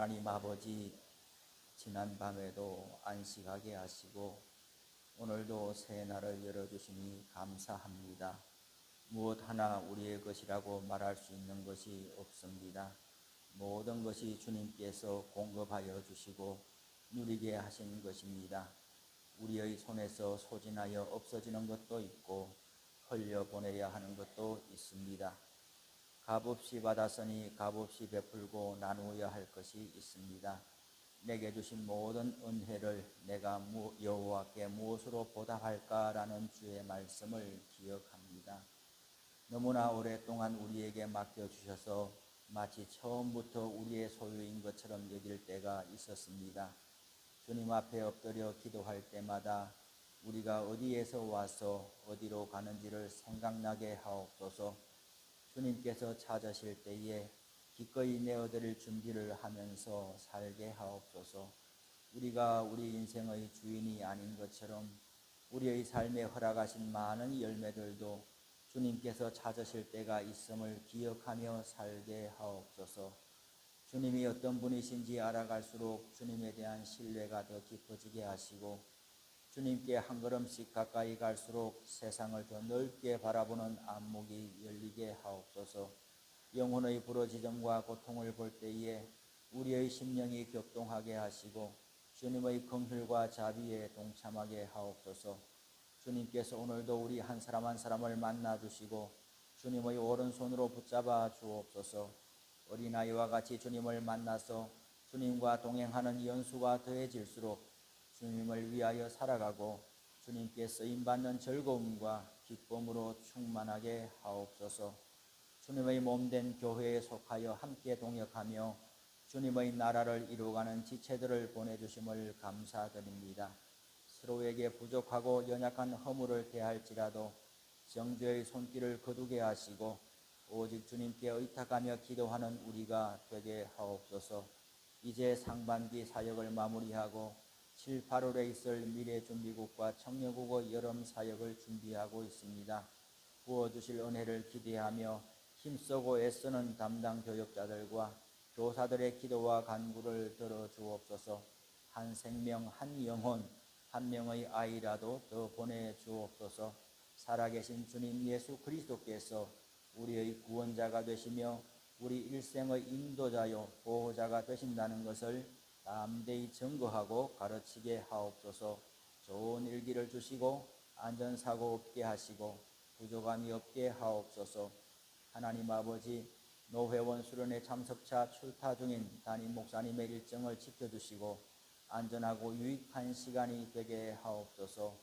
하나님 아버지, 지난 밤에도 안식하게 하시고 오늘도 새 날을 열어주시니 감사합니다. 무엇 하나 우리의 것이라고 말할 수 있는 것이 없습니다. 모든 것이 주님께서 공급하여 주시고 누리게 하신 것입니다. 우리의 손에서 소진하여 없어지는 것도 있고 흘려보내야 하는 것도 있습니다. 값없이 받았으니 값없이 베풀고 나누어야 할 것이 있습니다. 내게 주신 모든 은혜를 내가 여호와께 무엇으로 보답할까라는 주의 말씀을 기억합니다. 너무나 오랫동안 우리에게 맡겨주셔서 마치 처음부터 우리의 소유인 것처럼 여길 때가 있었습니다. 주님 앞에 엎드려 기도할 때마다 우리가 어디에서 와서 어디로 가는지를 생각나게 하옵소서. 주님께서 찾으실 때에 기꺼이 내어드릴 준비를 하면서 살게 하옵소서. 우리가 우리 인생의 주인이 아닌 것처럼 우리의 삶에 허락하신 많은 열매들도 주님께서 찾으실 때가 있음을 기억하며 살게 하옵소서. 주님이 어떤 분이신지 알아갈수록 주님에 대한 신뢰가 더 깊어지게 하시고 주님께 한 걸음씩 가까이 갈수록 세상을 더 넓게 바라보는 안목이 열리게 하옵소서. 영혼의 부러지점과 고통을 볼 때에 우리의 심령이 격동하게 하시고 주님의 긍휼과 자비에 동참하게 하옵소서. 주님께서 오늘도 우리 한 사람 한 사람을 만나 주시고 주님의 오른손으로 붙잡아 주옵소서. 어린아이와 같이 주님을 만나서 주님과 동행하는 연수가 더해질수록 주님을 위하여 살아가고 주님께 쓰임받는 즐거움과 기쁨으로 충만하게 하옵소서. 주님의 몸된 교회에 속하여 함께 동역하며 주님의 나라를 이루어가는 지체들을 보내주심을 감사드립니다. 서로에게 부족하고 연약한 허물을 대할지라도 정죄의 손길을 거두게 하시고 오직 주님께 의탁하며 기도하는 우리가 되게 하옵소서. 이제 상반기 사역을 마무리하고 7, 8월에 있을 미래준비국과 청년국어 여름 사역을 준비하고 있습니다. 부어주실 은혜를 기대하며 힘쓰고 애쓰는 담당 교역자들과 교사들의 기도와 간구를 들어주옵소서. 한 생명, 한 영혼, 한 명의 아이라도 더 보내주옵소서. 살아계신 주님 예수 그리스도께서 우리의 구원자가 되시며 우리 일생의 인도자요 보호자가 되신다는 것을 담대히 증거하고 가르치게 하옵소서. 좋은 일기를 주시고 안전사고 없게 하시고 부족함이 없게 하옵소서. 하나님 아버지, 노회원 수련회 참석차 출타 중인 담임 목사님의 일정을 지켜주시고 안전하고 유익한 시간이 되게 하옵소서.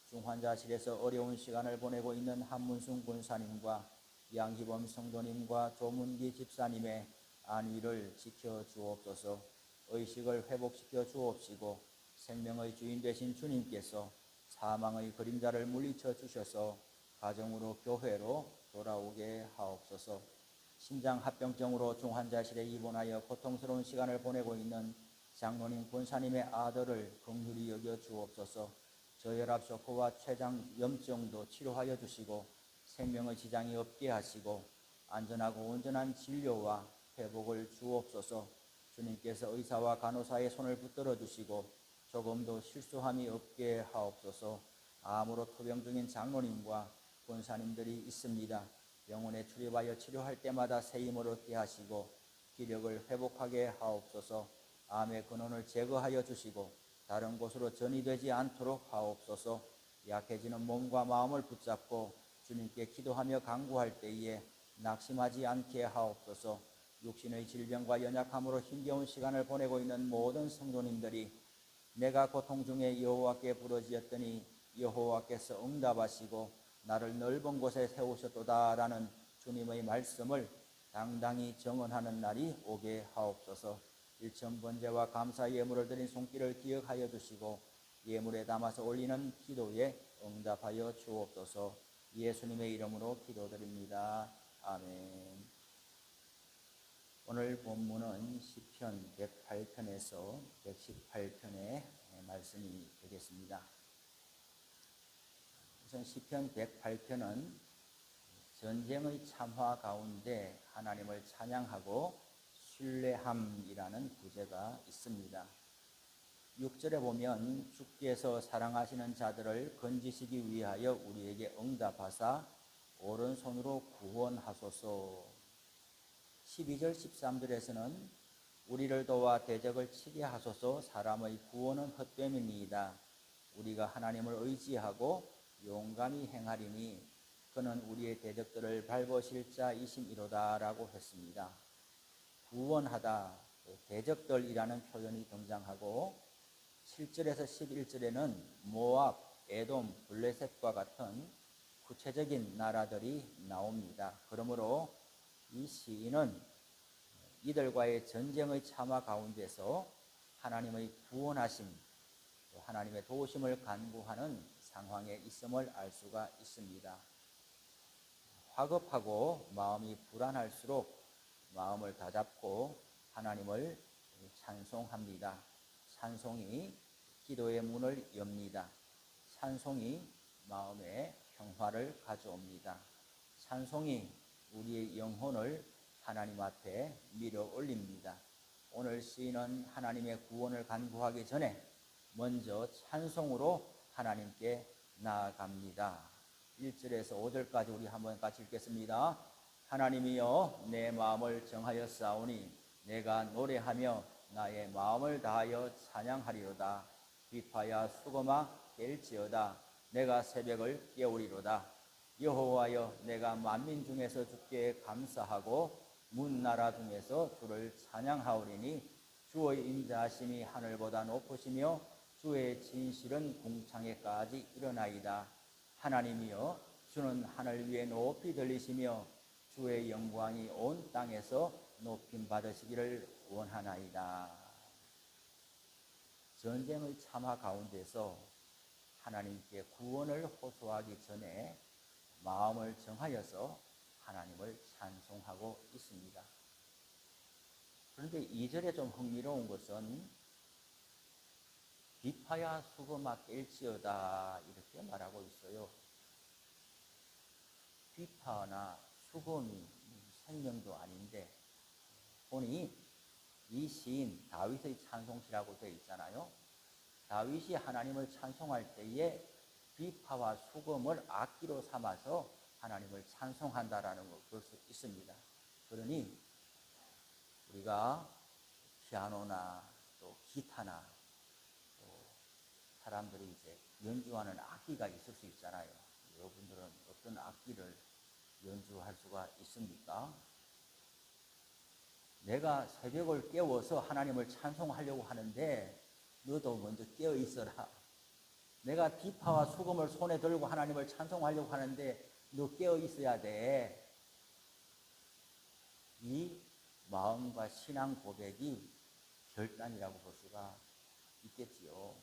중환자실에서 어려운 시간을 보내고 있는 한문순 군사님과 양희범 성도님과 조문기 집사님의 안위를 지켜주옵소서. 의식을 회복시켜 주옵시고 생명의 주인 되신 주님께서 사망의 그림자를 물리쳐 주셔서 가정으로 교회로 돌아오게 하옵소서. 심장합병증으로 중환자실에 입원하여 고통스러운 시간을 보내고 있는 장로님 권사님의 아들을 긍휼히 여겨 주옵소서. 저혈압 쇼크와 췌장 염증도 치료하여 주시고 생명의 지장이 없게 하시고 안전하고 온전한 진료와 회복을 주옵소서. 주님께서 의사와 간호사의 손을 붙들어 주시고 조금도 실수함이 없게 하옵소서. 암으로 투병 중인 장로님과 권사님들이 있습니다. 병원에 출입하여 치료할 때마다 새 힘을 얻게 하시고 기력을 회복하게 하옵소서. 암의 근원을 제거하여 주시고 다른 곳으로 전이되지 않도록 하옵소서. 약해지는 몸과 마음을 붙잡고 주님께 기도하며 간구할 때에 낙심하지 않게 하옵소서. 육신의 질병과 연약함으로 힘겨운 시간을 보내고 있는 모든 성도님들이 내가 고통 중에 여호와께 부르짖었더니 여호와께서 응답하시고 나를 넓은 곳에 세우셨도다라는 주님의 말씀을 당당히 정언하는 날이 오게 하옵소서. 일천번제와 감사 예물을 드린 손길을 기억하여 주시고 예물에 담아서 올리는 기도에 응답하여 주옵소서. 예수님의 이름으로 기도드립니다. 아멘. 오늘 본문은 시편 108편에서 118편의 말씀이 되겠습니다. 우선 시편 108편은 전쟁의 참화 가운데 하나님을 찬양하고 신뢰함이라는 구제가 있습니다. 6절에 보면 주께서 사랑하시는 자들을 건지시기 위하여 우리에게 응답하사 오른손으로 구원하소서. 12절 13절에서는 우리를 도와 대적을 치게 하소서. 사람의 구원은 헛됨이니이다. 우리가 하나님을 의지하고 용감히 행하리니 그는 우리의 대적들을 밟으실 자이심이로다 라고 했습니다. 구원하다, 대적들이라는 표현이 등장하고 7절에서 11절에는 모압, 에돔, 블레셋과 같은 구체적인 나라들이 나옵니다. 그러므로 이 시인은 이들과의 전쟁의 참화 가운데서 하나님의 구원하심, 또 하나님의 도우심을 간구하는 상황에 있음을 알 수가 있습니다. 화급하고 마음이 불안할수록 마음을 다잡고 하나님을 찬송합니다. 찬송이 기도의 문을 엽니다. 찬송이 마음에 평화를 가져옵니다. 찬송이 우리의 영혼을 하나님 앞에 밀어 올립니다. 오늘 시인은 하나님의 구원을 간구하기 전에 먼저 찬송으로 하나님께 나아갑니다. 1절에서 5절까지 우리 한번 같이 읽겠습니다. 하나님이여 내 마음을 정하였사오니 내가 노래하며 나의 마음을 다하여 찬양하리로다. 비파야 수고마 깰지어다. 내가 새벽을 깨우리로다. 여호와여 내가 만민 중에서 주께 감사하고 문나라 중에서 주를 찬양하오리니 주의 인자하심이 하늘보다 높으시며 주의 진실은 궁창에까지 일어나이다. 하나님이여 주는 하늘 위에 높이 들리시며 주의 영광이 온 땅에서 높임 받으시기를 원하나이다. 전쟁의 참화 가운데서 하나님께 구원을 호소하기 전에 마음을 정하여서 하나님을 찬송하고 있습니다. 그런데 2절에 좀 흥미로운 것은 비파야 수고마 깰지어다 이렇게 말하고 있어요. 비파나 수금이 생명도 아닌데 보니 이 시인 다윗의 찬송시라고 되어 있잖아요. 다윗이 하나님을 찬송할 때에 비파와 수금을 악기로 삼아서 하나님을 찬송한다라는 걸 볼 수 있습니다. 그러니 우리가 피아노나 또 기타나 또 사람들이 이제 연주하는 악기가 있을 수 있잖아요. 여러분들은 어떤 악기를 연주할 수가 있습니까? 내가 새벽을 깨워서 하나님을 찬송하려고 하는데 너도 먼저 깨어 있어라. 내가 비파와 수금을 손에 들고 하나님을 찬송하려고 하는데 너 깨어 있어야 돼. 이 마음과 신앙 고백이 결단이라고 볼 수가 있겠지요.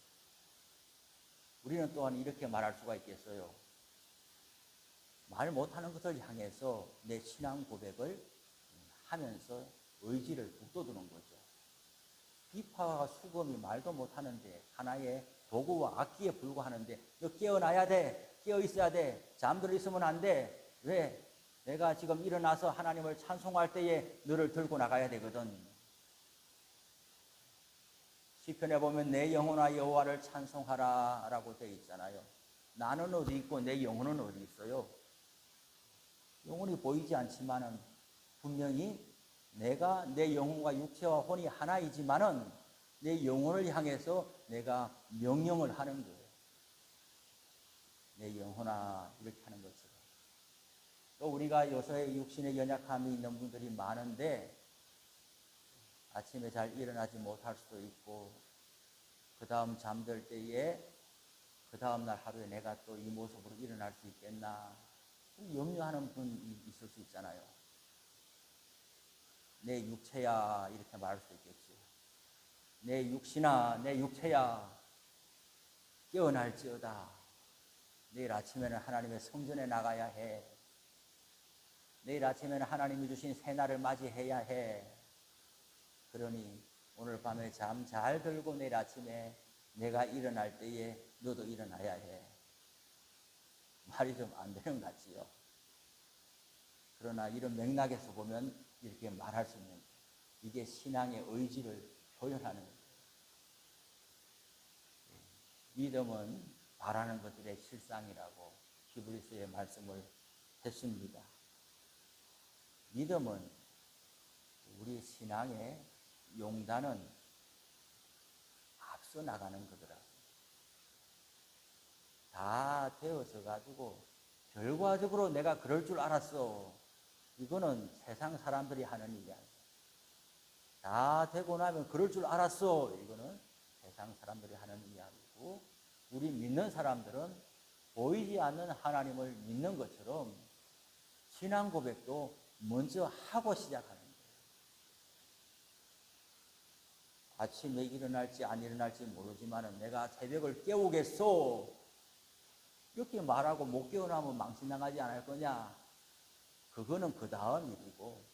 우리는 또한 이렇게 말할 수가 있겠어요. 말 못하는 것을 향해서 내 신앙 고백을 하면서 의지를 북돋우는 거죠. 비파와 수금이 말도 못하는데 하나의 도구와 악기에 불과하는데 너 깨어나야 돼. 깨어 있어야 돼. 잠들어 있으면 안 돼. 왜? 내가 지금 일어나서 하나님을 찬송할 때에 너를 들고 나가야 되거든. 시편에 보면 내 영혼아 여호와를 찬송하라 라고 되어 있잖아요. 나는 어디 있고 내 영혼은 어디 있어요? 영혼이 보이지 않지만은 분명히 내가 내 영혼과 육체와 혼이 하나이지만은 내 영혼을 향해서 내가 명령을 하는 거예요. 내 영혼아 이렇게 하는 것처럼. 또 우리가 요새 육신에 연약함이 있는 분들이 많은데 아침에 잘 일어나지 못할 수도 있고 그 다음 잠들 때에 그 다음날 하루에 내가 또 이 모습으로 일어날 수 있겠나 염려하는 분이 있을 수 있잖아요. 내 육체야 이렇게 말할 수 있겠죠. 내 육신아 내 육체야 깨어날지어다. 내일 아침에는 하나님의 성전에 나가야 해. 내일 아침에는 하나님이 주신 새날을 맞이해야 해. 그러니 오늘 밤에 잠 잘 들고 내일 아침에 내가 일어날 때에 너도 일어나야 해. 말이 좀 안 되는 것 같지요. 그러나 이런 맥락에서 보면 이렇게 말할 수 있는 거예요. 이게 신앙의 의지를 표현하는 거예요. 믿음은 바라는 것들의 실상이라고 히브리서에 말씀을 했습니다. 믿음은 우리 신앙의 용단은 앞서 나가는 거더라. 다 되어서 가지고 결과적으로 내가 그럴 줄 알았어. 이거는 세상 사람들이 하는 일이 아니야. 다 되고 나면 그럴 줄 알았어. 이거는 세상 사람들이 하는 이야기고, 우리 믿는 사람들은 보이지 않는 하나님을 믿는 것처럼 신앙 고백도 먼저 하고 시작하는 거예요. 아침에 일어날지 안 일어날지 모르지만 내가 새벽을 깨우겠소. 이렇게 말하고 못 깨어나면 망신당하지 않을 거냐? 그거는 그 다음 일이고,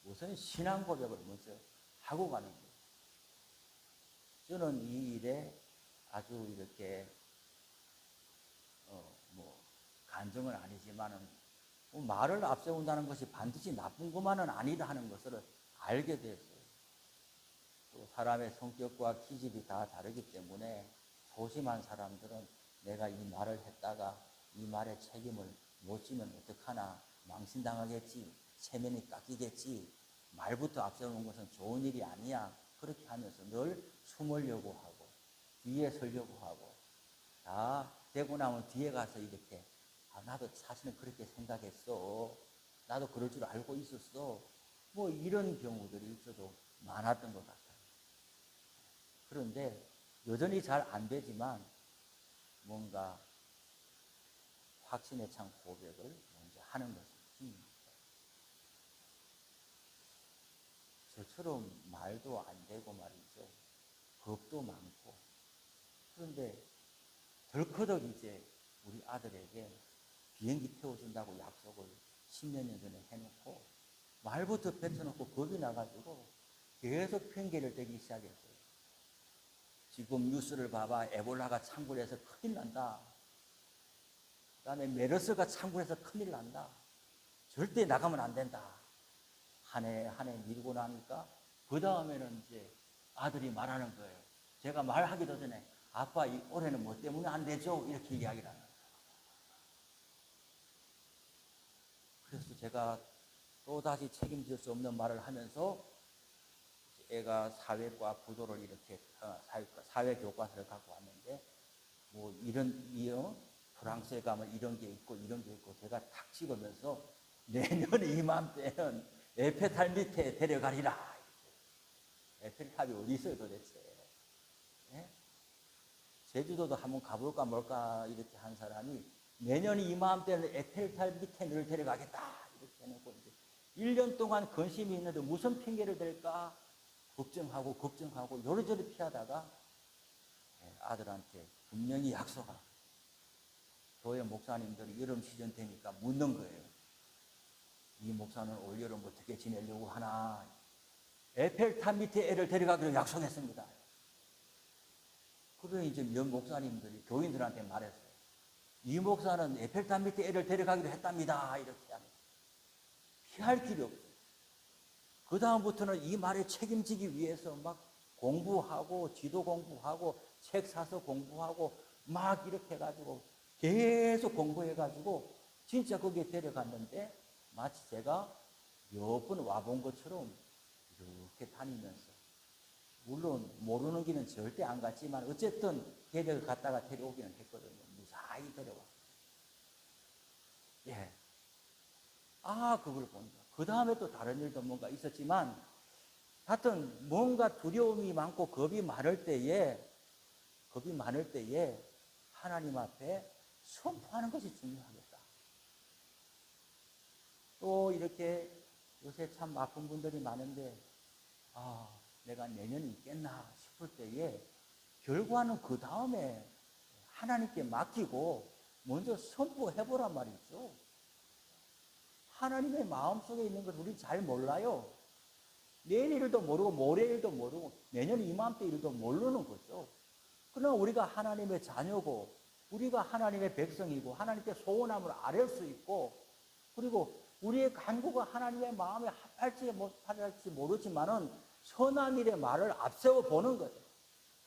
우선 신앙 고백을 먼저 하고 가는 거예요. 저는 이 일에 아주 이렇게 간증은 아니지만은 말을 앞세운다는 것이 반드시 나쁜 것만은 아니다 하는 것을 알게 됐어요. 또 사람의 성격과 기질이 다 다르기 때문에 소심한 사람들은 내가 이 말을 했다가 이 말의 책임을 못 지면 어떡하나, 망신당하겠지, 체면이 깎이겠지, 말부터 앞세우는 것은 좋은 일이 아니야, 그렇게 하면서 늘 숨으려고 하고 뒤에 서려고 하고, 다 되고 나면 뒤에 가서 이렇게 나도 사실은 그렇게 생각했어, 나도 그럴 줄 알고 있었어, 이런 경우들이 있어도 많았던 것 같아요. 그런데 여전히 잘 안 되지만 뭔가 확신에 찬 고백을 먼저 하는 것이 중요합니다. 저처럼 말도 안 되고 말이죠, 겁도 많고, 그런데 덜커덕 이제 우리 아들에게 비행기 태워준다고 약속을 10몇 년 전에 해놓고 말부터 뱉어놓고 겁이 나가지고 계속 핑계를 대기 시작했어요. 지금 뉴스를 봐봐. 에볼라가 창궐해서 큰일 난다. 그 다음에 메르스가 창궐해서 큰일 난다. 절대 나가면 안 된다. 한 해 한 해 밀고 나니까 그 다음에는 이제 아들이 말하는 거예요. 제가 말하기도 전에 아빠 올해는 뭐 때문에 안 되죠? 이렇게 이야기를 하는 거예요. 그래서 제가 또다시 책임질 수 없는 말을 하면서 애가 사회과 부도를 이렇게 사회 교과서를 갖고 왔는데 프랑스에 가면 이런 게 있고 이런 게 있고, 제가 탁 찍으면서 내년 이맘때는 에펠탑 밑에 데려가리라. 에펠탑이 어디 있어요 도대체? 네? 제주도도 한번 가볼까 말까 이렇게 한 사람이 내년 이맘때는 에펠탑 밑에 늘 데려가겠다 이렇게 해놓고 이제 1년 동안 근심이 있는데 무슨 핑계를 댈까 걱정하고 요리조리 피하다가 아들한테 분명히 약속하고, 교회 목사님들이 여름 시즌 되니까 묻는 거예요. 이 목사는 올여름 어떻게 지내려고 하나? 에펠탑 밑에 애를 데려가기로 약속했습니다. 그래 이제 몇 목사님들이 교인들한테 말했어요. 이 목사는 에펠탑 밑에 애를 데려가기로 했답니다. 이렇게 하면 피할 길이 없어요. 그 다음부터는 이 말에 책임지기 위해서 막 공부하고 지도 공부하고 책 사서 공부하고 막 이렇게 해가지고 계속 공부해가지고 진짜 거기에 데려갔는데 마치 제가 몇 번 와본 것처럼 이렇게 다니면서, 물론 모르는 길은 절대 안 갔지만 어쨌든 걔를 갔다가 데려오기는 했거든요. 무사히 데려와. 예. 그걸 본다. 그 다음에 또 다른 일도 뭔가 있었지만 하여튼 뭔가 두려움이 많고 겁이 많을 때에 하나님 앞에 선포하는 것이 중요하겠다. 또 이렇게 요새 참 아픈 분들이 많은데 내가 내년에 있겠나 싶을 때에 결과는 그 다음에 하나님께 맡기고 먼저 선포해보란 말이죠. 하나님의 마음속에 있는 것을 우리 잘 몰라요. 내일 일도 모르고 모레 일도 모르고 내년 이맘때 일도 모르는 거죠. 그러나 우리가 하나님의 자녀고 우리가 하나님의 백성이고 하나님께 소원함을 아뢰 수 있고, 그리고 우리의 간구가 하나님의 마음에 합할지 못할지 모르지만은 선한 일의 말을 앞세워 보는 거예요.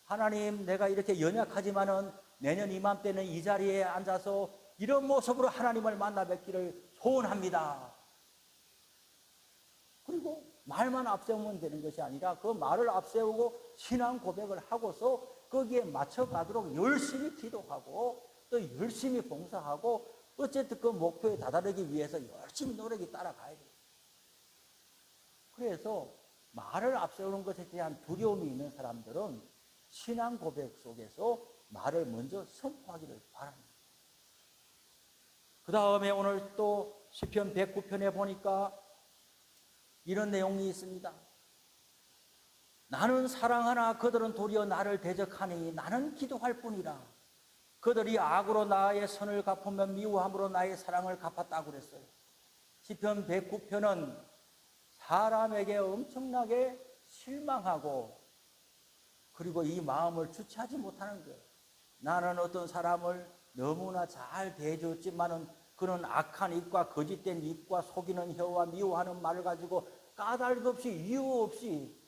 하나님, 내가 이렇게 연약하지만은 내년 이맘때는 이 자리에 앉아서 이런 모습으로 하나님을 만나 뵙기를 소원합니다. 그리고 말만 앞세우면 되는 것이 아니라 그 말을 앞세우고 신앙 고백을 하고서 거기에 맞춰가도록 열심히 기도하고 또 열심히 봉사하고 어쨌든 그 목표에 다다르기 위해서 열심히 노력이 따라가야 돼요. 그래서 말을 앞세우는 것에 대한 두려움이 있는 사람들은 신앙 고백 속에서 말을 먼저 선포하기를 바랍니다. 그 다음에 오늘 또 시편 109편에 보니까 이런 내용이 있습니다. 나는 사랑하나 그들은 도리어 나를 대적하니 나는 기도할 뿐이라. 그들이 악으로 나의 선을 갚으며 미워함으로 나의 사랑을 갚았다고 그랬어요. 시편 109편은 사람에게 엄청나게 실망하고 그리고 이 마음을 주체하지 못하는 거예요. 나는 어떤 사람을 너무나 잘 대해줬지만은 그는 악한 입과 거짓된 입과 속이는 혀와 미워하는 말을 가지고 까닭 없이 이유 없이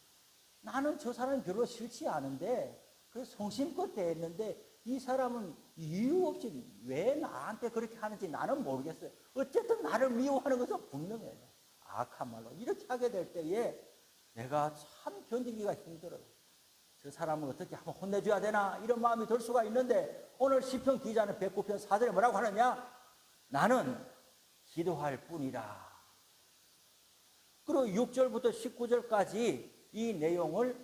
나는 저 사람이 별로 싫지 않은데 그래서 성심껏 대했는데 이 사람은 이유 없이 왜 나한테 그렇게 하는지 나는 모르겠어요. 어쨌든 나를 미워하는 것은 분명해요. 악한 말로 이렇게 하게 될 때에 내가 참 견디기가 힘들어요. 저 사람을 어떻게 한번 혼내줘야 되나 이런 마음이 들 수가 있는데 오늘 시편 기자는 109편 4절에 뭐라고 하느냐? 나는 기도할 뿐이라. 그리고 6절부터 19절까지 이 내용을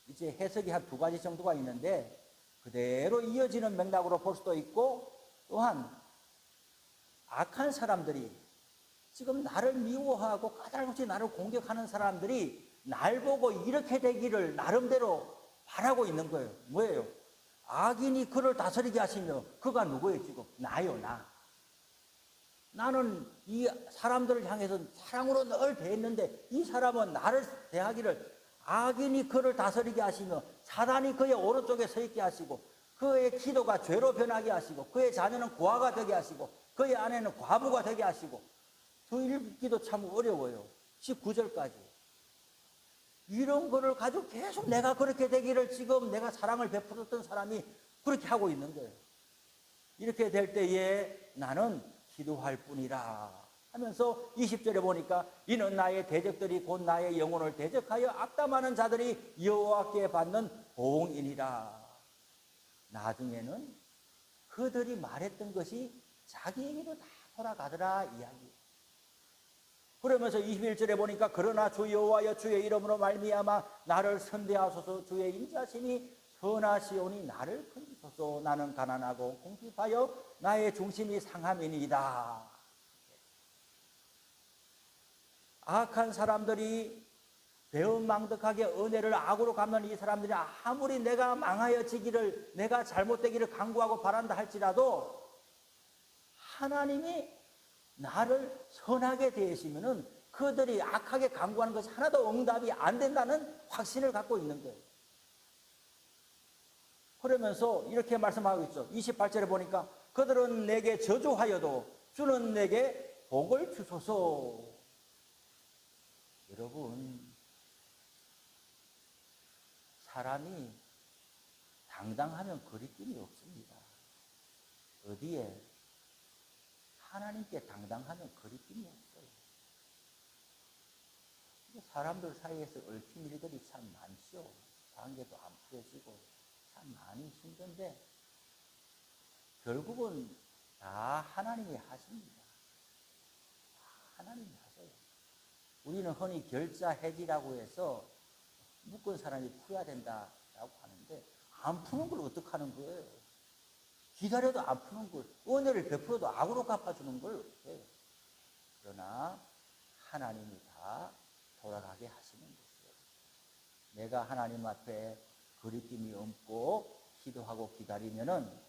이제 해석이 한 두 가지 정도가 있는데 그대로 이어지는 맥락으로 볼 수도 있고 또한 악한 사람들이 지금 나를 미워하고 까닭없이 나를 공격하는 사람들이 날 보고 이렇게 되기를 나름대로 바라고 있는 거예요. 뭐예요? 악인이 그를 다스리게 하시며 그가 누구예요 지금? 나요, 나. 나는 이 사람들을 향해서 사랑으로 늘 대했는데 이 사람은 나를 대하기를 악인이 그를 다스리게 하시며 사단이 그의 오른쪽에 서 있게 하시고 그의 기도가 죄로 변하게 하시고 그의 자녀는 고아가 되게 하시고 그의 아내는 과부가 되게 하시고 더 읽기도 참 어려워요. 19절까지. 이런 거를 가지고 계속 내가 그렇게 되기를 지금 내가 사랑을 베풀었던 사람이 그렇게 하고 있는 거예요. 이렇게 될 때에 나는 기도할 뿐이라 하면서 20절에 보니까 이는 나의 대적들이 곧 나의 영혼을 대적하여 악담하는 자들이 여호와께 받는 보응이니라. 나중에는 그들이 말했던 것이 자기에게도 다 돌아가더라 이야기. 그러면서 21절에 보니까 그러나 주 여호와여 주의 이름으로 말미암아 나를 선대하소서. 주의 인자심이 선하시오니 나를 건지소서. 나는 가난하고 궁핍하여 나의 중심이 상함이니이다. 악한 사람들이 배은망덕하게 은혜를 악으로 갚는 이 사람들이 아무리 내가 망하여지기를 내가 잘못되기를 간구하고 바란다 할지라도 하나님이 나를 선하게 대하시면은 그들이 악하게 간구하는 것이 하나도 응답이 안 된다는 확신을 갖고 있는 거예요. 그러면서 이렇게 말씀하고 있죠. 28절에 보니까 그들은 내게 저주하여도 주는 내게 복을 주소서. 여러분, 사람이 당당하면 거리낌이 없습니다. 어디에? 하나님께 당당하면 거리낌이 없어요. 사람들 사이에서 얽힌 일들이 참 많죠. 관계도 안 풀어지고 참 많이 힘든데 결국은 다 하나님이 하십니다. 다 하나님이 하세요. 우리는 흔히 결자 해지라고 해서 묶은 사람이 풀어야 된다라고 하는데 안 푸는 걸 어떡하는 거예요? 기다려도 안 푸는 걸, 은혜를 베풀어도 악으로 갚아주는 걸 어떻게 해요? 그러나 하나님이 다 돌아가게 하시는 것이에요. 내가 하나님 앞에 거리낌이 없고 기도하고 기다리면은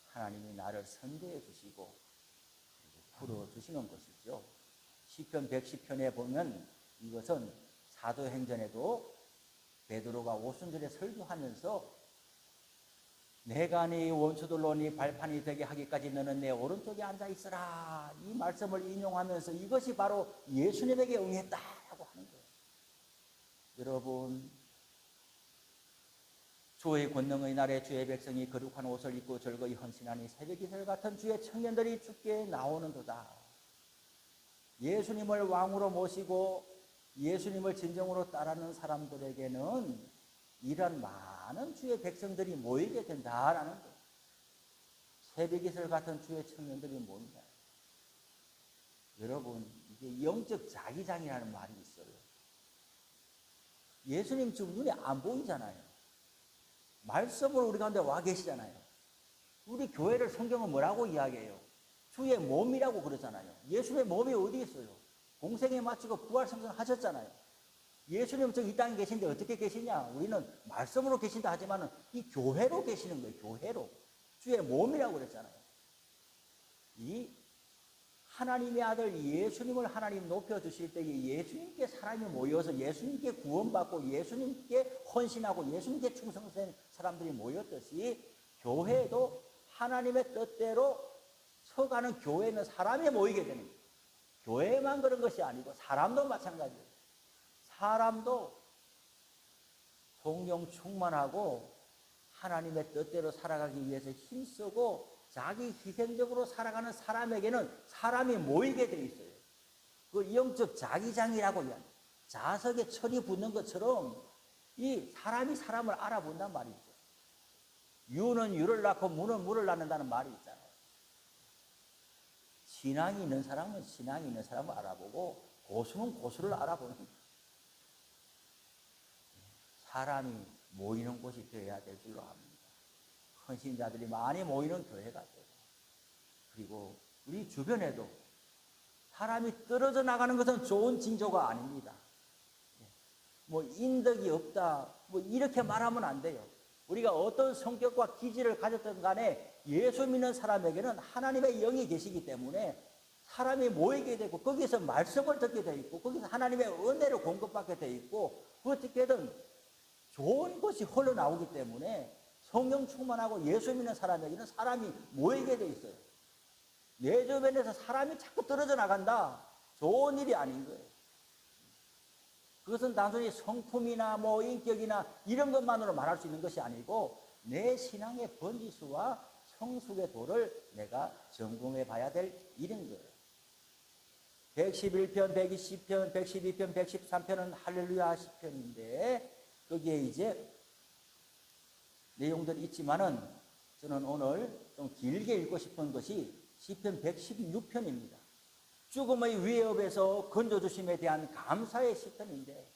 하나님이 나를 선대해 주시고 풀어주시는 것이죠. 시편 110편에 보면 이것은 사도행전에도 베드로가 오순절에 설교하면서 내가 네 원수들로 네 발판이 되게 하기까지 너는 내 오른쪽에 앉아 있어라 이 말씀을 인용하면서 이것이 바로 예수님에게 응했다라고 하는 거예요. 여러분, 주의 권능의 날에 주의 백성이 거룩한 옷을 입고 즐거이 헌신하니 새벽이슬 같은 주의 청년들이 주께 나오는도다. 예수님을 왕으로 모시고 예수님을 진정으로 따르는 사람들에게는 이런 많은 주의 백성들이 모이게 된다라는 거예요. 새벽이슬 같은 주의 청년들이 모인다. 여러분, 이게 영적 자기장이라는 말이 있어요. 예수님 지금 눈에 안 보이잖아요. 말씀으로 우리 가운데 와 계시잖아요. 우리 교회를 성경은 뭐라고 이야기해요? 주의 몸이라고 그러잖아요. 예수님의 몸이 어디 있어요? 공생에 마치고 부활 승천하셨잖아요. 예수님은 저기 이 땅에 계신데 어떻게 계시냐? 우리는 말씀으로 계신다 하지만 이 교회로 계시는 거예요. 교회로. 주의 몸이라고 그랬잖아요. 이 하나님의 아들 예수님을 하나님 높여주실 때에 예수님께 사람이 모여서 예수님께 구원받고 예수님께 헌신하고 예수님께 충성된 사람들이 모였듯이 교회도 하나님의 뜻대로 서가는 교회는 사람이 모이게 되는 거예요. 교회만 그런 것이 아니고 사람도 마찬가지예요. 사람도 성령 충만하고 하나님의 뜻대로 살아가기 위해서 힘쓰고 자기 희생적으로 살아가는 사람에게는 사람이 모이게 돼 있어요. 그 영적 자기장이라고 이야기해요. 자석에 철이 붙는 것처럼 이 사람이 사람을 알아본단 말이죠. 유는 유를 낳고 무는 무를 낳는다는 말이 있잖아요. 신앙이 있는 사람은 신앙이 있는 사람을 알아보고 고수는 고수를 알아보는 거예요. 사람이 모이는 곳이 되어야 될 줄로 압니다. 헌신자들이 많이 모이는 교회가 되고, 그리고 우리 주변에도 사람이 떨어져 나가는 것은 좋은 징조가 아닙니다. 뭐 인덕이 없다, 뭐 이렇게 말하면 안 돼요. 우리가 어떤 성격과 기질을 가졌든 간에 예수 믿는 사람에게는 하나님의 영이 계시기 때문에 사람이 모이게 되고 거기서 말씀을 듣게 돼 있고 거기서 하나님의 은혜를 공급받게 돼 있고 어떻게든 좋은 것이 흘러나오기 때문에 성령 충만하고 예수 믿는 사람에게는 사람이 모이게 돼 있어요. 내 주변에서 사람이 자꾸 떨어져 나간다. 좋은 일이 아닌 거예요. 그것은 단순히 성품이나 뭐 인격이나 이런 것만으로 말할 수 있는 것이 아니고 내 신앙의 번지수와 성숙의 도를 내가 점검해 봐야 될 일인 거예요. 111편, 120편, 112편, 113편은 할렐루야 시편인데 거기에 이제 내용들이 있지만은 저는 오늘 좀 길게 읽고 싶은 것이 시편 116편입니다. 죽음의 위협에서 건져주심에 대한 감사의 시편인데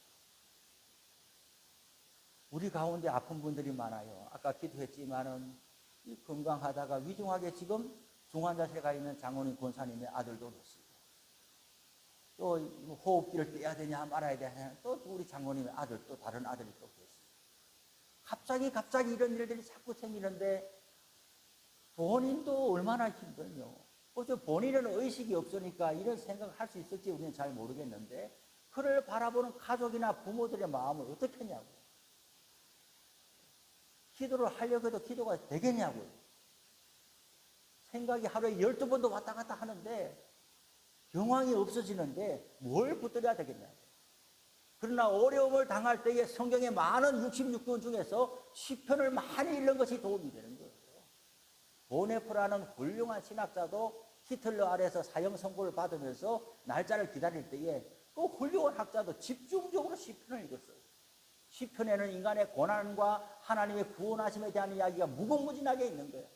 우리 가운데 아픈 분들이 많아요. 아까 기도했지만은 건강하다가 위중하게 지금 중환자실에 가 있는 장로님 권사님의 아들도 그렇습니다. 또 호흡기를 떼야 되냐 말아야 되냐 또 우리 장로님의 아들 또 다른 아들이 또 그렇습니다. 갑자기 이런 일들이 자꾸 생기는데 본인도 얼마나 힘들며 어째 본인은 의식이 없으니까 이런 생각을 할 수 있을지 우리는 잘 모르겠는데 그를 바라보는 가족이나 부모들의 마음을 어떻게 했냐고요. 기도를 하려고 해도 기도가 되겠냐고요. 생각이 하루에 12번도 왔다 갔다 하는데 경황이 없어지는데 뭘 붙들어야 되겠냐고요. 그러나 어려움을 당할 때에 성경의 많은 66권 중에서 시편을 많이 읽는 것이 도움이 되는 거예요. 보네프라는 훌륭한 신학자도 히틀러 아래에서 사형 선고를 받으면서 날짜를 기다릴 때에 그 훌륭한 학자도 집중적으로 시편을 읽었어요. 시편에는 인간의 고난과 하나님의 구원하심에 대한 이야기가 무궁무진하게 있는 거예요.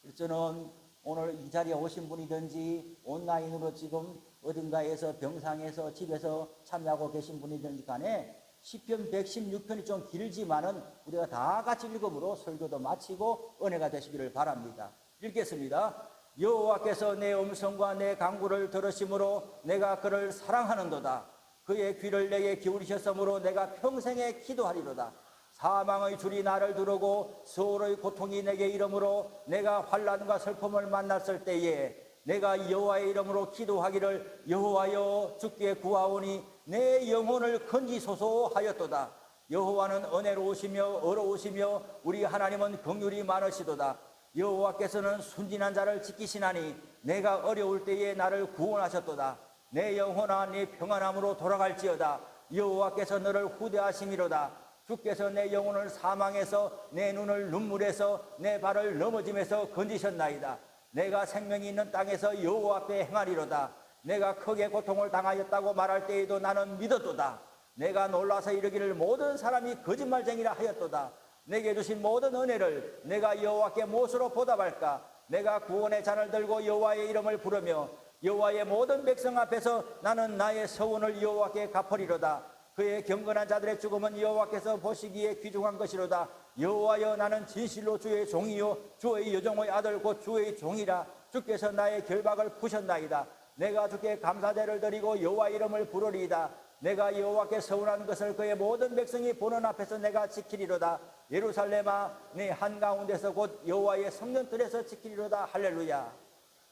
그래서 저는 오늘 이 자리에 오신 분이든지 온라인으로 지금 어딘가에서 병상에서 집에서 참여하고 계신 분이든지 간에 시편 116편이 좀 길지만은 우리가 다 같이 읽음으로 설교도 마치고 은혜가 되시기를 바랍니다. 읽겠습니다. 여호와께서 내 음성과 내 간구를 들으심으로 내가 그를 사랑하는도다. 그의 귀를 내게 기울이셨으므로 내가 평생에 기도하리로다. 사망의 줄이 나를 두르고 수월의 고통이 내게 이르므로 내가 환난과 슬픔을 만났을 때에 내가 여호와의 이름으로 기도하기를 여호와여 주께 구하오니 내 영혼을 건지소서 하였도다. 여호와는 은혜로우시며 어로우시며 우리 하나님은 긍휼이 많으시도다. 여호와께서는 순진한 자를 지키시나니 내가 어려울 때에 나를 구원하셨도다. 내 영혼아 네 평안함으로 돌아갈지어다. 여호와께서 너를 후대하심이로다. 주께서 내 영혼을 사망에서 내 눈을 눈물에서 내 발을 넘어짐에서 건지셨나이다. 내가 생명이 있는 땅에서 여호와 앞에 행하리로다. 내가 크게 고통을 당하였다고 말할 때에도 나는 믿었도다. 내가 놀라서 이르기를 모든 사람이 거짓말쟁이라 하였도다. 내게 주신 모든 은혜를 내가 여호와께 무엇으로 보답할까? 내가 구원의 잔을 들고 여호와의 이름을 부르며 여호와의 모든 백성 앞에서 나는 나의 서원을 여호와께 갚으리로다. 그의 경건한 자들의 죽음은 여호와께서 보시기에 귀중한 것이로다. 여호와여, 나는 진실로 주의 종이요 주의 여종의 아들 곧 주의 종이라. 주께서 나의 결박을 푸셨나이다. 내가 주께 감사제를 드리고 여호와 이름을 부르리이다. 내가 여호와께 서운한 것을 그의 모든 백성이 보는 앞에서 내가 지키리로다. 예루살렘아, 네 한가운데서 곧 여호와의 성전들에서 지키리로다. 할렐루야.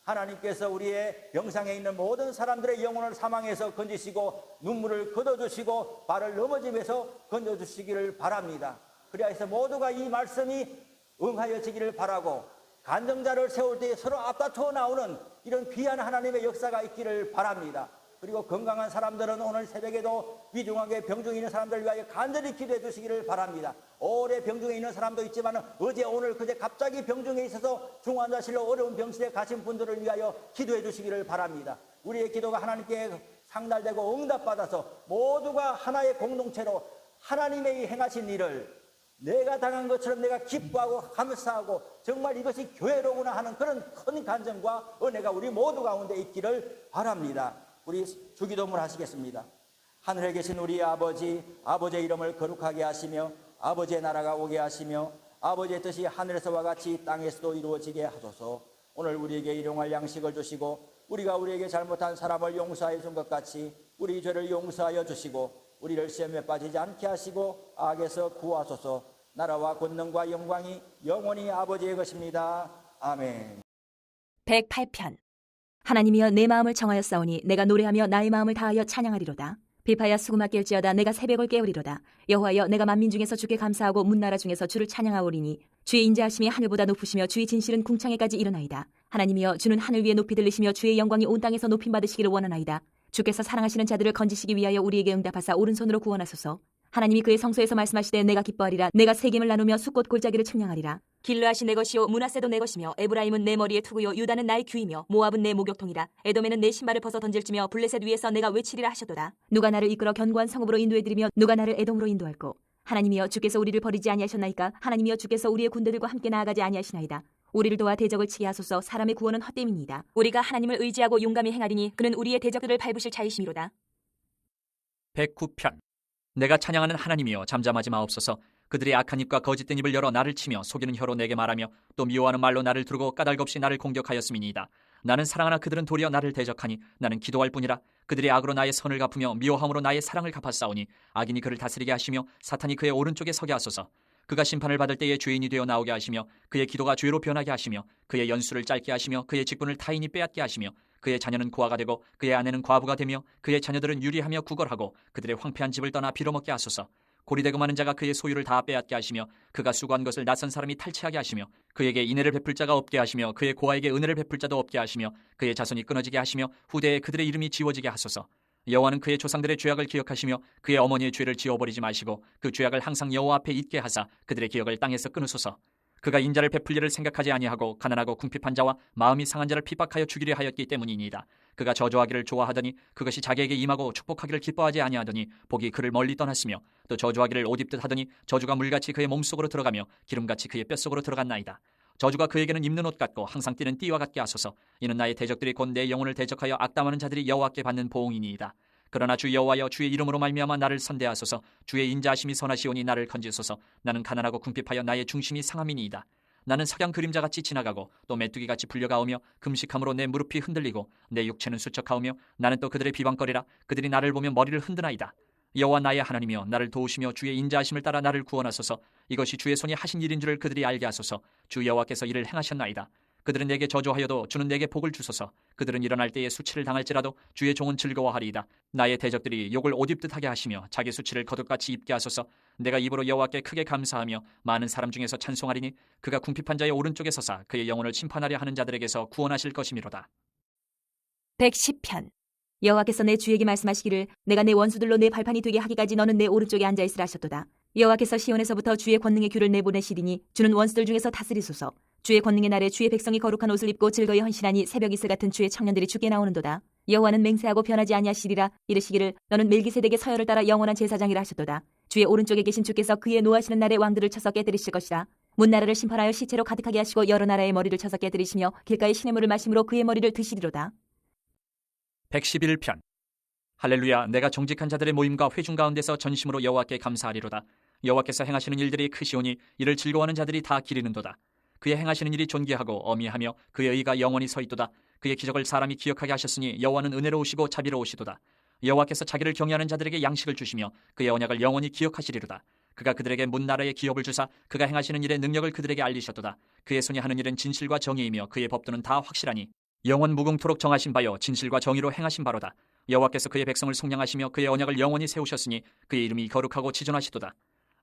하나님께서 우리의 영상에 있는 모든 사람들의 영혼을 사망에서 건지시고 눈물을 거둬주시고 발을 넘어짐에서 건져주시기를 바랍니다. 그리하여서 모두가 이 말씀이 응하여지기를 바라고 간증자를 세울 때 서로 앞다투어 나오는 이런 귀한 하나님의 역사가 있기를 바랍니다. 그리고 건강한 사람들은 오늘 새벽에도 위중하게 병중에 있는 사람들을 위하여 간절히 기도해 주시기를 바랍니다. 오래 병중에 있는 사람도 있지만 어제 오늘 그제 갑자기 병중에 있어서 중환자실로 어려운 병실에 가신 분들을 위하여 기도해 주시기를 바랍니다. 우리의 기도가 하나님께 상달되고 응답받아서 모두가 하나의 공동체로 하나님의 행하신 일을 내가 당한 것처럼 내가 기뻐하고 감사하고 정말 이것이 교회로구나 하는 그런 큰 간증과 은혜가 우리 모두 가운데 있기를 바랍니다. 우리 주기도문 하시겠습니다. 하늘에 계신 우리 아버지, 아버지의 이름을 거룩하게 하시며 아버지의 나라가 오게 하시며 아버지의 뜻이 하늘에서와 같이 땅에서도 이루어지게 하소서. 오늘 우리에게 일용할 양식을 주시고 우리가 우리에게 잘못한 사람을 용서하여 준 것 같이 우리 죄를 용서하여 주시고 우리를 시험에 빠지지 않게 하시고 악에서 구하소서. 나라와 권능과 영광이 영원히 아버지의 것입니다. 아멘. 108편. 하나님이여, 내 마음을 청하였사오니 내가 노래하며 나의 마음을 다하여 찬양하리로다. 비파야 수구마 깰지어다. 내가 새벽을 깨우리로다. 여호와여, 내가 만민 중에서 주께 감사하고 문나라 중에서 주를 찬양하오리니 주의 인자하심이 하늘보다 높으시며 주의 진실은 궁창에까지 이르나이다. 하나님이여, 주는 하늘 위에 높이 들리시며 주의 영광이 온 땅에서 높임 받으시기를 원하나이다. 주께서 사랑하시는 자들을 건지시기 위하여 우리에게 응답하사 오른손으로 구원하소서. 하나님이 그의 성소에서 말씀하시되 내가 기뻐하리라. 내가 세겜을 나누며 숫꽃 골짜기를 측량하리라. 길르앗이 내 것이요 므낫세도 내 것이며 에브라임은 내 머리의 투구요 유다는 나의 귀이며 모압은 내 목욕통이라. 에돔에는 내 신발을 벗어 던질지며 블레셋 위에서 내가 외치리라 하셨도다. 누가 나를 이끌어 견고한 성읍으로 인도해드리며 누가 나를 에돔으로 인도할꼬. 하나님이여, 주께서 우리를 버리지 아니하셨나이까. 하나님이여, 주께서 우리의 군대들과 함께 나아가지 아니하시나이다. 우리를 도와 대적을 치게 하소서. 사람의 구원은 헛됨이니이다. 우리가 하나님을 의지하고 용감히 행하리니 그는 우리의 대적들을 밟으실 자이심이로다. 109편. 내가 찬양하는 하나님이여, 잠잠하지 마옵소서. 그들이 악한 입과 거짓된 입을 열어 나를 치며 속이는 혀로 내게 말하며 또 미워하는 말로 나를 두르고 까닭없이 나를 공격하였음이니이다. 나는 사랑하나 그들은 도리어 나를 대적하니 나는 기도할 뿐이라. 그들이 악으로 나의 선을 갚으며 미워함으로 나의 사랑을 갚았사오니 악인이 그를 다스리게 하시며 사탄이 그의 오른쪽에 서게 하소서. 그가 심판을 받을 때에 죄인이 되어 나오게 하시며 그의 기도가 죄로 변하게 하시며 그의 연수를 짧게 하시며 그의 직분을 타인이 빼앗게 하시며 그의 자녀는 고아가 되고 그의 아내는 과부가 되며 그의 자녀들은 유리하며 구걸하고 그들의 황폐한 집을 떠나 빌어먹게 하소서. 고리되고 많은 자가 그의 소유를 다 빼앗게 하시며 그가 수고한 것을 낯선 사람이 탈취하게 하시며 그에게 인애를 베풀 자가 없게 하시며 그의 고아에게 은혜를 베풀 자도 없게 하시며 그의 자손이 끊어지게 하시며 후대에 그들의 이름이 지워지게 하소서. 여호와는 그의 조상들의 죄악을 기억하시며 그의 어머니의 죄를 지워버리지 마시고 그 죄악을 항상 여호와 앞에 잊게 하사 그들의 기억을 땅에서 끊으소서. 그가 인자를 베풀 일을 생각하지 아니하고 가난하고 궁핍한 자와 마음이 상한 자를 핍박하여 죽이려 하였기 때문이니이다. 그가 저주하기를 좋아하더니 그것이 자기에게 임하고 축복하기를 기뻐하지 아니하더니 복이 그를 멀리 떠났으며 또 저주하기를 옷 입듯 하더니 저주가 물같이 그의 몸속으로 들어가며 기름같이 그의 뼛속으로 들어갔나이다. 저주가 그에게는 입는 옷 같고 항상 뛰는 띠와 같게 하소서. 이는 나의 대적들이 곧 내 영혼을 대적하여 악담하는 자들이 여호와께 받는 보응이니이다. 그러나 주 여호와여, 주의 이름으로 말미암아 나를 선대하소서. 주의 인자하심이 선하시오니 나를 건지소서. 나는 가난하고 궁핍하여 나의 중심이 상함이니이다. 나는 석양 그림자같이 지나가고 또 메뚜기같이 불려가오며 금식함으로 내 무릎이 흔들리고 내 육체는 수척하오며 나는 또 그들의 비방거리라. 그들이 나를 보며 머리를 흔드나이다. 여호와 나의 하나님이여, 나를 도우시며 주의 인자하심을 따라 나를 구원하소서. 이것이 주의 손이 하신 일인 줄을 그들이 알게 하소서. 주 여호와께서 이를 행하셨나이다. 그들은 내게 저주하여도 주는 내게 복을 주소서. 그들은 일어날 때에 수치를 당할지라도 주의 종은 즐거워하리이다. 나의 대적들이 욕을 옷 입듯 하게 하시며 자기 수치를 거듭같이 입게 하소서. 내가 입으로 여호와께 크게 감사하며 많은 사람 중에서 찬송하리니 그가 궁핍한 자의 오른쪽에 서사 그의 영혼을 심판하려 하는 자들에게서 구원하실 것이미로다. 110편. 여호와께서 내 주에게 말씀하시기를 내가 내 원수들로 내 발판이 되게 하기까지 너는 내 오른쪽에 앉아 있으라 하셨도다. 여호와께서 시온에서부터 주의 권능의 귤을 내보내시리니 주는 원수들 중에서 다스리소서. 주의 권능의 날에 주의 백성이 거룩한 옷을 입고 즐거이 헌신하니 새벽 이슬 같은 주의 청년들이 주께 나오는도다. 여호와는 맹세하고 변하지 아니하시리라. 이르시기를 너는 멜기세덱의 서열을 따라 영원한 제사장이라 하셨도다. 주의 오른쪽에 계신 주께서 그의 노하시는 날에 왕들을 쳐서 깨뜨리실 것이라. 문나라를 심판하여 시체로 가득하게 하시고 여러 나라의 머리를 쳐서 깨뜨리시며 길가의 시냇물을 마심으로 그의 머리를 드시리로다. 111편. 할렐루야. 내가 정직한 자들의 모임과 회중 가운데서 전심으로 여호와께 감사하리로다. 여호와께서 행하시는 일들이 크시오니 이를 즐거워하는 자들이 다 기리는도다. 그의 행하시는 일이 존귀하고 어미하며 그의 의가 영원히 서 있도다. 그의 기적을 사람이 기억하게 하셨으니 여호와는 은혜로우시고 자비로우시도다. 여호와께서 자기를 경외하는 자들에게 양식을 주시며 그의 언약을 영원히 기억하시리로다. 그가 그들에게 문나라의 기업을 주사 그가 행하시는 일의 능력을 그들에게 알리셨도다. 그의 손이 하는 일은 진실과 정의이며 그의 법도는 다 확실하니 영원 무궁토록 정하신 바요 진실과 정의로 행하신 바로다. 여호와께서 그의 백성을 속량하시며 그의 언약을 영원히 세우셨으니 그의 이름이 거룩하고 지존하시도다.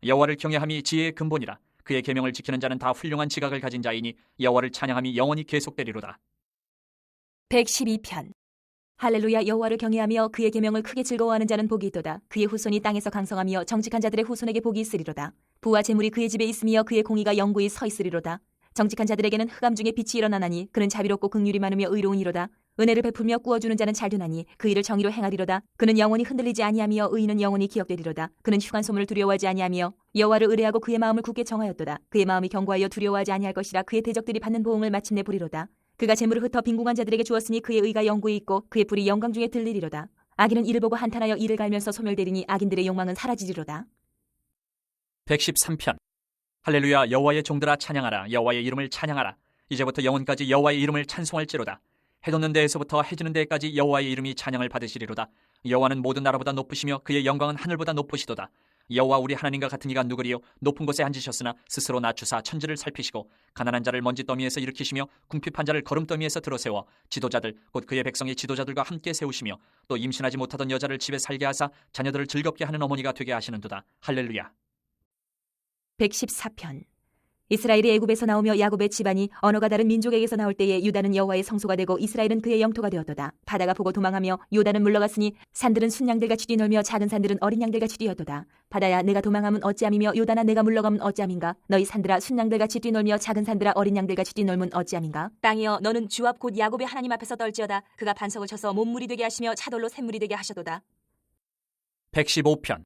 여호와를 경외함이 지혜의 근본이라. 그의 계명을 지키는 자는 다 훌륭한 지각을 가진 자이니 여호와를 찬양함이 영원히 계속되리로다. 112편. 할렐루야. 여호와를 경외하며 그의 계명을 크게 즐거워하는 자는 복이 있도다. 그의 후손이 땅에서 강성하며 정직한 자들의 후손에게 복이 있으리로다. 부와 재물이 그의 집에 있으며 그의 공의가 영구히 서 있으리로다. 정직한 자들에게는 흑암 중에 빛이 일어나나니 그는 자비롭고 긍휼이 많으며 의로운 이로다. 은혜를 베풀며 꾸어주는 자는 잘 되나니 그 일을 정의로 행하리로다. 그는 영원히 흔들리지 아니하며 의인은 영원히 기억되리로다. 그는 흉한 소문을 두려워하지 아니하며 여호와를 의뢰하고 그의 마음을 굳게 정하였도다. 그의 마음이 견고하여 두려워하지 아니할 것이라. 그의 대적들이 받는 보응을 마침내 보리로다. 그가 재물을 흩어 빈궁한 자들에게 주었으니 그의 의가 영구히 있고 그의 불이 영광 중에 들리리로다. 악인은 이를 보고 한탄하여 이를 갈면서 소멸되리니 악인들의 욕망은 사라지리로다. 113편. 할렐루야. 여호와의 종들아 찬양하라. 여호와의 이름을 찬양하라. 이제부터 영원까지 여호와의 이름을 찬송할지로다. 해 돋는 데에서부터 해 지는 데까지 여호와의 이름이 찬양을 받으시리로다. 여호와는 모든 나라보다 높으시며 그의 영광은 하늘보다 높으시도다. 여호와 우리 하나님과 같은 이가 누구리요? 높은 곳에 앉으셨으나 스스로 낮추사 천지를 살피시고 가난한 자를 먼지 더미에서 일으키시며 궁핍한 자를 거름 더미에서 들어세워 지도자들 곧 그의 백성의 지도자들과 함께 세우시며 또 임신하지 못하던 여자를 집에 살게 하사 자녀들을 즐겁게 하는 어머니가 되게 하시는도다. 할렐루야. 114편. 이스라엘이 애굽에서 나오며 야곱의 집안이 언어가 다른 민족에게서 나올 때에 유다는 여호와의 성소가 되고 이스라엘은 그의 영토가 되었도다. 바다가 보고 도망하며 요단은 물러갔으니 산들은 순양들같이 뛰놀며 작은 산들은 어린 양들같이 뛰었도다. 바다야 내가 도망하면 어찌함이며 요단아 내가 물러가면 어찌함인가. 너희 산들아 순양들같이 뛰놀며 작은 산들아 어린 양들같이 뛰놀면 어찌함인가. 땅이여 너는 주 앞 곧 야곱의 하나님 앞에서 떨지어다. 그가 반석을 쳐서 몸물이 되게 하시며 차돌로 샘물이 되게 하셔도다. 115편.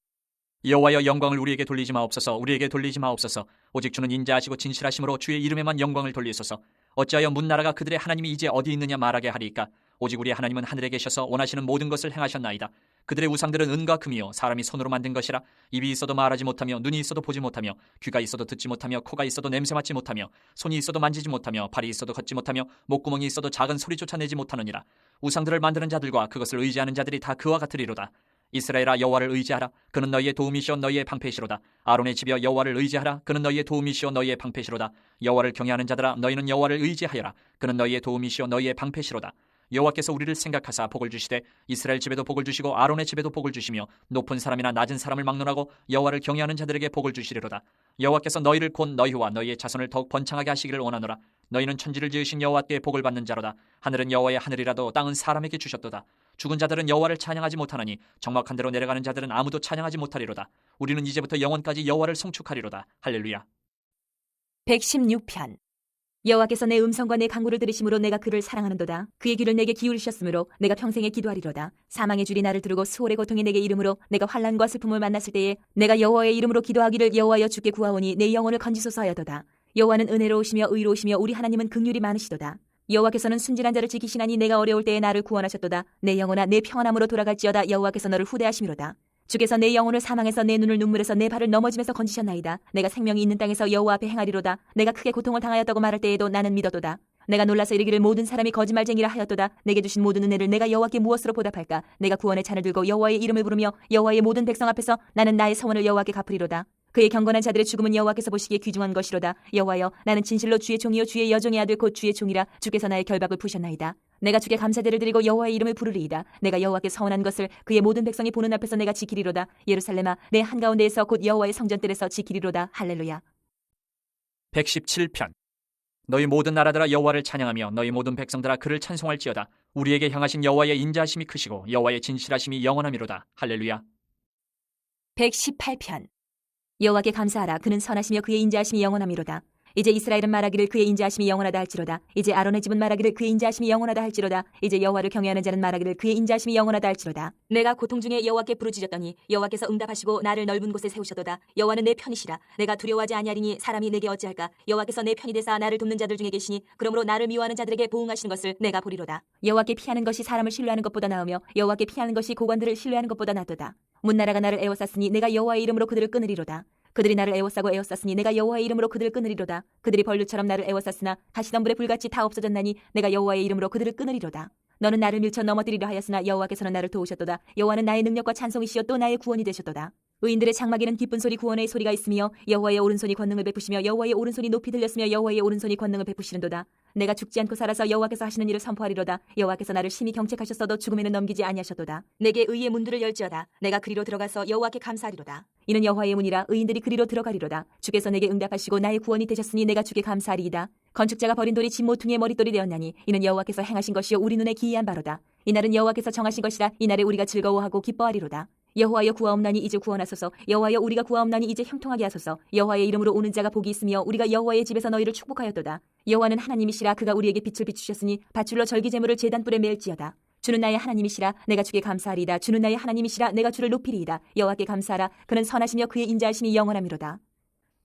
여호와여 영광을 우리에게 돌리지 마옵소서. 우리에게 돌리지 마옵소서. 오직 주는 인자하시고 진실하심으로 주의 이름에만 영광을 돌리소서. 어찌하여 문나라가 그들의 하나님이 이제 어디 있느냐 말하게 하리이까. 오직 우리 하나님은 하늘에 계셔서 원하시는 모든 것을 행하셨나이다. 그들의 우상들은 은과 금이요 사람이 손으로 만든 것이라. 입이 있어도 말하지 못하며 눈이 있어도 보지 못하며 귀가 있어도 듣지 못하며 코가 있어도 냄새 맡지 못하며 손이 있어도 만지지 못하며 발이 있어도 걷지 못하며 목구멍이 있어도 작은 소리조차 내지 못하느니라. 우상들을 만드는 자들과 그것을 의지하는 자들이 다 그와 같으리로다. 이스라엘아 여호와를 의지하라. 그는 너희의 도움이시오 너희의 방패시로다. 아론의 집이여 여호와를 의지하라. 그는 너희의 도움이시오 너희의 방패시로다. 여호와를 경외하는 자들아 너희는 여호와를 의지하여라. 그는 너희의 도움이시오 너희의 방패시로다. 여호와께서 우리를 생각하사 복을 주시되 이스라엘 집에도 복을 주시고 아론의 집에도 복을 주시며 높은 사람이나 낮은 사람을 막론하고 여호와를 경외하는 자들에게 복을 주시리로다. 여호와께서 너희를 곧 너희와 너희의 자손을 더욱 번창하게 하시기를 원하노라. 너희는 천지를 지으신 여호와께 복을 받는 자로다. 하늘은 여호와의 하늘이라도 땅은 사람에게 주셨도다. 죽은 자들은 여호와를 찬양하지 못하나니 적막한 데로 내려가는 자들은 아무도 찬양하지 못하리로다. 우리는 이제부터 영원까지 여호와를 송축하리로다. 할렐루야. 116편. 여호와께서 내 음성과 내 간구를 들으심으로 내가 그를 사랑하는도다. 그의 귀를 내게 기울이셨으므로 내가 평생에 기도하리로다. 사망의 줄이 나를 두르고 수월의 고통이 내게 이름으로 내가 환난과 슬픔을 만났을 때에 내가 여호와의 이름으로 기도하기를 여호와여 주께 구하오니 내 영혼을 건지소서 하여도다. 여호와는 은혜로우시며 의로우시며 우리 하나님은 긍휼이 많으시도다. 여호와께서는 순진한 자를 지키시나니 내가 어려울 때에 나를 구원하셨도다. 내 영혼아 내 평안함으로 돌아갈지어다. 여호와께서 너를 후대하심이로다. 주께서 내 영혼을 사망에서 내 눈을 눈물에서 내 발을 넘어짐에서 건지셨나이다. 내가 생명이 있는 땅에서 여호와 앞에 행하리로다. 내가 크게 고통을 당하였다고 말할 때에도 나는 믿었도다. 내가 놀라서 이르기를 모든 사람이 거짓말쟁이라 하였도다. 내게 주신 모든 은혜를 내가 여호와께 무엇으로 보답할까. 내가 구원의 잔을 들고 여호와의 이름을 부르며 여호와의 모든 백성 앞에서 나는 나의 서원을 여호와께 갚으리로다. 그의 경건한 자들의 죽음은 여호와께서 보시기에 귀중한 것이로다. 여호와여 나는 진실로 주의 종이요 주의 여종의 아들 곧 주의 종이라. 주께서 나의 결박을 푸셨나이다. 내가 주께 감사대를 드리고 여호와의 이름을 부르리이다. 내가 여호와께 서원한 것을 그의 모든 백성이 보는 앞에서 내가 지키리로다. 예루살렘아 내 한가운데에서 곧 여호와의 성전들에서 지키리로다. 할렐루야. 117편. 너희 모든 나라들아 여호와를 찬양하며 너희 모든 백성들아 그를 찬송할지어다. 우리에게 향하신 여호와의 인자하심이 크시고 여호와의 진실하심이 영원하미로다. 할렐루야. 118편. 여호와께 감사하라. 그는 선하시며 그의 인자하심이 영원하미로다. 이제 이스라엘은 말하기를 그의 인자하심이 영원하다 할지로다. 이제 아론의 집은 말하기를 그의 인자하심이 영원하다 할지로다. 이제 여호와를 경외하는 자는 말하기를 그의 인자하심이 영원하다 할지로다. 내가 고통 중에 여호와께 부르짖었더니 여호와께서 응답하시고 나를 넓은 곳에 세우셨도다. 여호와는 내 편이시라. 내가 두려워하지 아니하리니 사람이 내게 어찌할까. 여호와께서 내 편이 되사 나를 돕는 자들 중에 계시니 그러므로 나를 미워하는 자들에게 보응하시는 것을 내가 보리로다. 여호와께 피하는 것이 사람을 신뢰하는 것보다 나으며 여호와께 피하는 것이 고관들을 신뢰하는 것보다 낫도다. 문나라가 나를 애워쌌으니 내가 여호와의 이름으로 그들을 끊으리로다. 그들이 나를 애워싸고 애워쌌으니 내가 여호와의 이름으로 그들을 끊으리로다. 그들이 벌류처럼 나를 애워쌌으나 가시덤불에 불같이 다 없어졌나니 내가 여호와의 이름으로 그들을 끊으리로다. 너는 나를 밀쳐 넘어뜨리려 하였으나 여호와께서는 나를 도우셨도다. 여호와는 나의 능력과 찬송이시여 또 나의 구원이 되셨도다. 의인들의 장막에는 기쁜 소리 구원의 소리가 있으며 여호와의 오른손이 권능을 베푸시며 여호와의 오른손이 높이 들렸으며 여호와의 오른손이 권능을 베푸시는도다. 내가 죽지 않고 살아서 여호와께서 하시는 일을 선포하리로다. 여호와께서 나를 심히 경책하셨어도 죽음에는 넘기지 아니하셨도다. 내게 의의 문들을 열지어다. 내가 그리로 들어가서 여호와께 감사하리로다. 이는 여호와의 문이라. 의인들이 그리로 들어가리로다. 주께서 내게 응답하시고 나의 구원이 되셨으니 내가 주께 감사하리이다. 건축자가 버린 돌이 집 모퉁이의 머릿돌이 되었나니 이는 여호와께서 행하신 것이요 우리 눈에 기이한 바로다. 이날은 여호와께서 정하신 것이라. 이날에 우리가 즐거워하고 기뻐하리로다. 여호와여 구하옵나니 이제 구원하소서. 여호와여 우리가 구하옵나니 이제 형통하게 하소서. 여호와의 이름으로 오는 자가 복이 있으며 우리가 여호와의 집에서 너희를 축복하였도다. 여호와는 하나님이시라. 그가 우리에게 빛을 비추셨으니 밧줄로 절기제물을 제단불에 맬지어다. 주는 나의 하나님이시라. 내가 주께 감사하리이다. 주는 나의 하나님이시라. 내가 주를 높이리이다. 여호와께 감사하라. 그는 선하시며 그의 인자하심이 영원하미로다.